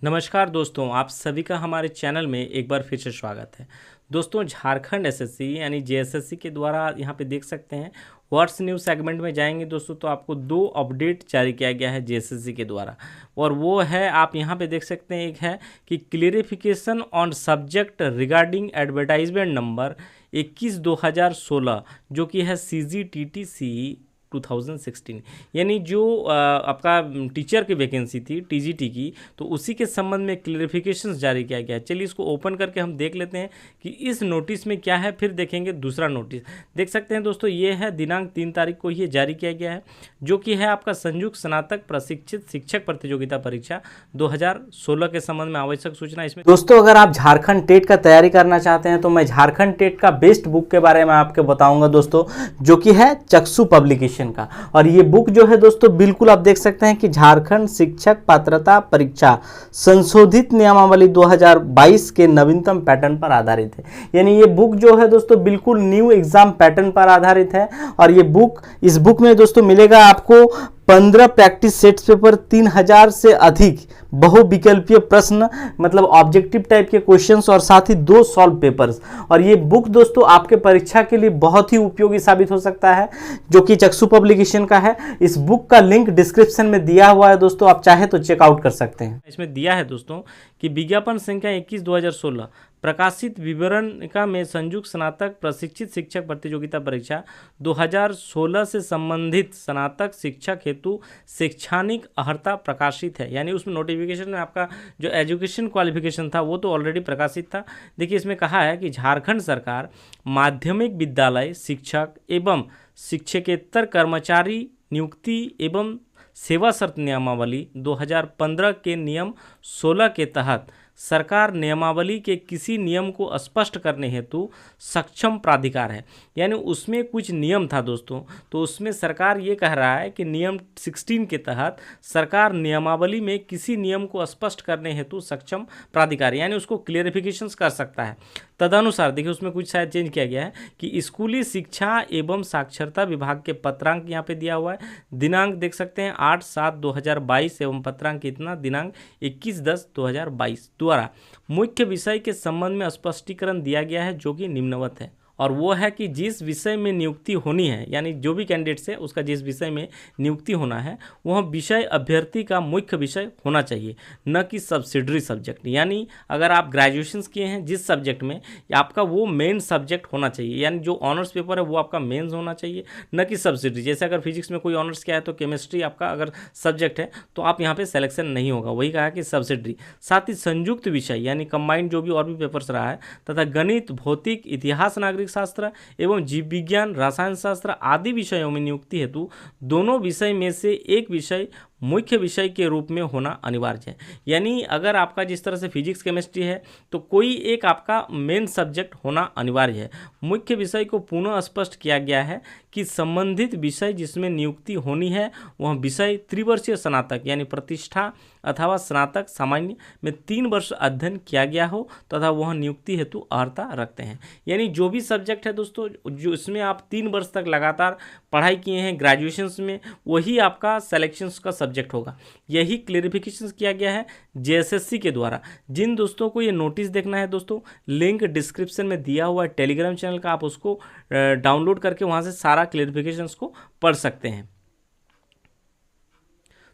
नमस्कार दोस्तों, आप सभी का हमारे चैनल में एक बार फिर से स्वागत है। दोस्तों, झारखंड एसएससी यानी जेएसएससी के द्वारा यहाँ पे देख सकते हैं व्हाट्स न्यू सेगमेंट में जाएंगे दोस्तों, तो आपको दो अपडेट जारी किया गया है जेएसएससी के द्वारा। और वो है, आप यहाँ पे देख सकते हैं, एक है कि clarification on subject regarding advertisement number 21/2016 जो कि है CGTT CE 2016, यानी जो आपका टीचर की वैकेंसी थी टीजीटी की, तो उसी के संबंध में क्लियरिफिकेशंस जारी किया गया है। चलिए इसको ओपन करके हम देख लेते हैं कि इस नोटिस में क्या है, फिर देखेंगे दूसरा नोटिस। देख सकते हैं दोस्तों, ये है दिनांक 3 तारीख को ये जारी किया गया है, जो कि है आपका संयुक्त स्नातक प्रशिक्षित शिक्षक प्रतियोगिता परीक्षा 2016 के संबंध में आवश्यक सूचना। इसमें दोस्तों अगर आप झारखंड टेट का तैयारी करना चाहते हैं तो मैं झारखंड टेट का बेस्ट बुक के बारे में आपको बताऊंगा दोस्तों, जो कि है चक्षु पब्लिकेशन का। और ये बुक जो है दोस्तों, बिल्कुल आप देख सकते हैं कि झारखंड शिक्षक पात्रता परीक्षा संशोधित नियमावली 2022 के नवीनतम पैटर्न पर आधारित है। यानी ये बुक जो है दोस्तों, बिल्कुल न्यू एग्जाम पैटर्न पर आधारित है। और ये बुक, इस बुक में दोस्तों मिलेगा आपको 15 प्रैक्टिस सेट्स पेपर, 3000 से अधिक बहुविकल्पीय प्रश्न, मतलब ऑब्जेक्टिव टाइप के क्वेश्चंस, और साथ ही 2 सॉल्व पेपर्स। और ये बुक दोस्तों आपके परीक्षा के लिए बहुत ही उपयोगी साबित हो सकता है, जो कि चक्षु पब्लिकेशन का है। इस बुक का लिंक डिस्क्रिप्शन में दिया हुआ है दोस्तों, आप चाहे तो चेकआउट कर सकते हैं। इसमें दिया है दोस्तों कि विज्ञापन संख्या 21/2016 प्रकाशित विवरणिका में संयुक्त स्नातक प्रशिक्षित शिक्षक प्रतियोगिता परीक्षा 2016 से संबंधित स्नातक शिक्षक हेतु शैक्षणिक अर्हता प्रकाशित है। यानी उसमें नोटिफिकेशन में आपका जो एजुकेशन क्वालिफिकेशन था वो तो ऑलरेडी प्रकाशित था। देखिए इसमें कहा है कि झारखंड सरकार माध्यमिक विद्यालय शिक्षक एवं शिक्षकेतर कर्मचारी नियुक्ति एवं सेवा शर्त नियमावली 2015 के नियम 16 के तहत सरकार नियमावली के किसी नियम को स्पष्ट करने हेतु सक्षम प्राधिकार है। यानी उसमें कुछ नियम था दोस्तों, तो उसमें सरकार ये कह रहा है कि नियम 16 के तहत सरकार नियमावली में किसी नियम को स्पष्ट करने हेतु सक्षम प्राधिकार, यानी उसको क्लियरिफिकेशंस कर सकता है। तदनुसार देखिए उसमें कुछ शायद चेंज किया गया है कि स्कूली शिक्षा एवं साक्षरता विभाग के पत्रांक यहाँ पे दिया हुआ है। दिनांक देख सकते हैं 8/7/2022 एवं पत्रांक कितना, दिनांक 21/10/2022 द्वारा मुख्य विषय के संबंध में स्पष्टीकरण दिया गया है, जो कि निम्नवत है। और वो है कि जिस विषय में नियुक्ति होनी है, यानी जो भी कैंडिडेट है उसका जिस विषय में नियुक्ति होना है वह विषय अभ्यर्थी का मुख्य विषय होना चाहिए, न कि सब्सिडरी सब्जेक्ट। यानी अगर आप ग्रेजुएशन किए हैं जिस सब्जेक्ट में, आपका वो मेन सब्जेक्ट होना चाहिए, यानी जो ऑनर्स पेपर है वो आपका मेन्स होना चाहिए, न कि सब्सिडरी। जैसे अगर फिजिक्स में कोई ऑनर्स किया है तो केमिस्ट्री आपका अगर सब्जेक्ट है तो आप यहाँ पर सिलेक्शन नहीं होगा, वही कहा कि सब्सिडरी। साथ ही संयुक्त विषय यानी कंबाइंड जो भी और भी पेपर्स रहा है, तथा गणित, भौतिक, इतिहास, नागरिक शास्त्र एवं जीव विज्ञान, रसायन शास्त्र आदि विषयों में नियुक्ति हेतु दोनों विषय में से एक विषय मुख्य विषय के रूप में होना अनिवार्य है। यानी अगर आपका जिस तरह से फिजिक्स केमिस्ट्री है तो कोई एक आपका मेन सब्जेक्ट होना अनिवार्य है। मुख्य विषय को पुनः स्पष्ट किया गया है कि संबंधित विषय जिसमें नियुक्ति होनी है वह विषय त्रिवर्षीय स्नातक यानी प्रतिष्ठा अथवा स्नातक सामान्य में 3 वर्ष अध्ययन किया गया हो तथा वह नियुक्ति हेतु अर्हता रखते हैं। यानी जो भी सब्जेक्ट है दोस्तों, जो इसमें आप 3 वर्ष तक लगातार पढ़ाई किए हैं ग्रेजुएशन में, वही आपका सिलेक्शंस का सब्जेक्ट होगा। यही क्लियरिफिकेशन किया गया है जेएसएससी के द्वारा। जिन दोस्तों को ये नोटिस देखना है दोस्तों, लिंक डिस्क्रिप्शन में दिया हुआ है टेलीग्राम चैनल का, आप उसको डाउनलोड करके वहाँ से सारा क्लियरिफिकेशंस को पढ़ सकते हैं।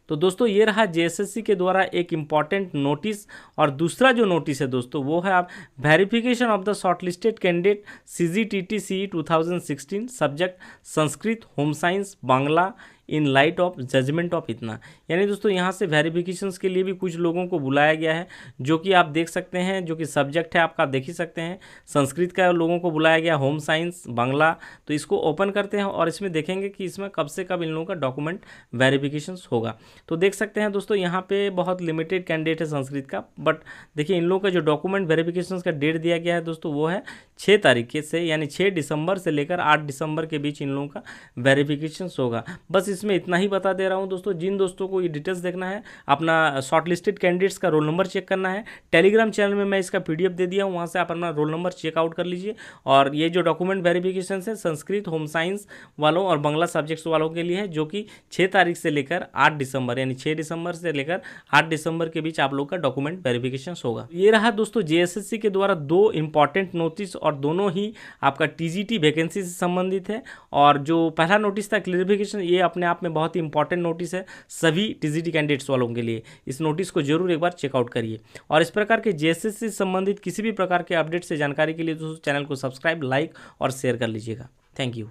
तो दोस्तों ये रहा जेएसएससी के द्वारा एक इम्पॉर्टेंट नोटिस। और दूसरा जो नोटिस है दोस्तों वो है आप verification of the shortlisted candidate CGTT CE 2016 subject Sanskrit, home science, Bangla in light of judgement of इतना। यानी दोस्तों यहाँ से वेरिफिकेशंस के लिए भी कुछ लोगों को बुलाया गया है, जो कि आप देख सकते हैं, जो कि सब्जेक्ट है आपका देख ही सकते हैं। संस्कृत का लोगों को बुलाया गया, होम साइंस, बांग्ला। तो इसको ओपन करते हैं और इसमें देखेंगे कि इसमें कब से कब इन लोगों का डॉक्यूमेंट वेरिफिकेशंस होगा। तो देख सकते हैं दोस्तों यहाँ पे बहुत लिमिटेड कैंडिडेट है संस्कृत का, बट देखिए इन लोगों का जो डॉक्यूमेंट वेरिफिकेशंस का डेट दिया गया है दोस्तों वो है 6 तारीख से यानी 6 दिसंबर से लेकर 8 दिसंबर के बीच इन लोगों का वेरिफिकेशन होगा। बस इसमें इतना ही बता दे रहा हूँ दोस्तों। जिन दोस्तों को ये डिटेल्स देखना है, अपना शॉर्टलिस्टेड कैंडिडेट्स का रोल नंबर चेक करना है, टेलीग्राम चैनल में मैं इसका PDF दे दिया हूँ, वहाँ से आप अपना रोल नंबर चेकआउट कर लीजिए। और ये जो डॉक्यूमेंट वेरिफिकेशन है संस्कृत, होम साइंस वालों और बांग्ला सब्जेक्ट्स वालों के लिए है, जो कि 6 तारीख से लेकर 8 दिसंबर यानी 6 दिसंबर से लेकर 8 दिसंबर के बीच आप लोग का डॉक्यूमेंट वेरिफिकेशन होगा। ये रहा दोस्तों JSSC के द्वारा 2 इंपॉर्टेंट नोटिस, और दोनों ही आपका TGT वैकेंसी से संबंधित है। और जो पहला नोटिस था क्लियरिफिकेशन, ये अपने आप में बहुत ही इंपॉर्टेंट नोटिस है सभी TGT कैंडिडेट्स वालों के लिए। इस नोटिस को जरूर एक बार चेकआउट करिए। और इस प्रकार के JSSC से संबंधित किसी भी प्रकार के अपडेट से जानकारी के लिए दोस्तों चैनल को सब्सक्राइब, लाइक और शेयर कर लीजिएगा। Thank you.